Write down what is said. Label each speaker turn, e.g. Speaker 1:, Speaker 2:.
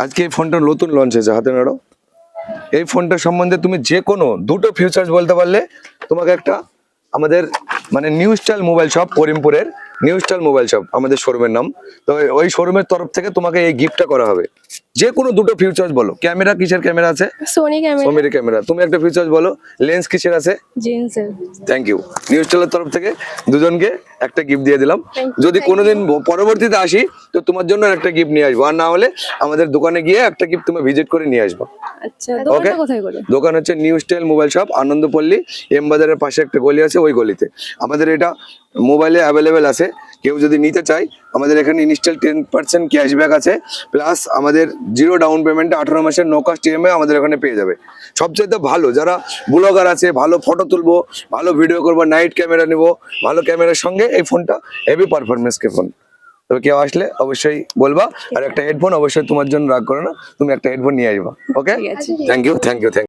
Speaker 1: আজকে এই ফোনটা নতুন লঞ্চ হয়েছে, হাতে নাড়ো। এই ফোনটা সম্বন্ধে তুমি যে কোনো দুটো ফিউচার্স বলতে পারলে তোমাকে একটা আমাদের মানে নিউ স্টাইল মোবাইল শপ, করিমপুরের নিউ স্টাইল মোবাইল শপ আমাদের শোরুমের নাম। তো ওই শোরুমের তরফ থেকে তোমাকে এই গিফটটা করা হবে। যে কোনো দুটো ফিউচার্স বলো। ক্যামেরা কিসের ক্যামেরা আছে?
Speaker 2: Sony camera.
Speaker 1: সোনির ক্যামেরা। তুমি একটা ফিউচার্স বলো। লেন্স কিসের আছে?
Speaker 2: জিন্সের।
Speaker 1: Thank you. নিউ স্টাইলের তরফ থেকে দুজনকে একটা গিফট দিয়ে দিলাম।
Speaker 2: Thank you,
Speaker 1: যদি
Speaker 2: thank
Speaker 1: কোনোদিন পরবর্তীতে আসি তো তোমার জন্য একটা গিফট নিয়ে আসবো, আর না হলে আমাদের দোকানে গিয়ে একটা গিফট তুমি ভিজিট করে নিয়ে আসবো।
Speaker 2: আচ্ছা, দোকানটা কোথায় করে?
Speaker 1: দোকান হচ্ছে new style mobile shop, Anandapalli M বাজারের পাশে একটা গলি আছে, ওই গলিতে। আমাদের এটা মোবাইলে অ্যাভেলেবেল আছে। কেউ যদি নিতে চায় আমাদের এখানে ইনস্টল 10% ক্যাশব্যাক আছে, প্লাস আমাদের 0 ডাউন পেমেন্টে 18 মাসের নো কস্ট ইএমআই আমাদের এখানে পেয়ে যাবে। সবচেয়ে ভালো যারা ব্লগার আছে, ভালো ফটো তুলবো, ভালো ভিডিও করবো, নাইট ক্যামেরা নেবো, ভালো ক্যামেরার সঙ্গে এই ফোনটা হেভি পারফরমেন্স কে ফোন। তবে কেউ আসলে অবশ্যই বলবা। আর একটা হেডফোন অবশ্যই তোমার জন্য রাগ করো না, তুমি একটা হেডফোন নিয়ে আসবা। ওকে,
Speaker 2: ঠিক আছে।
Speaker 1: Thank you, thank you, thank you.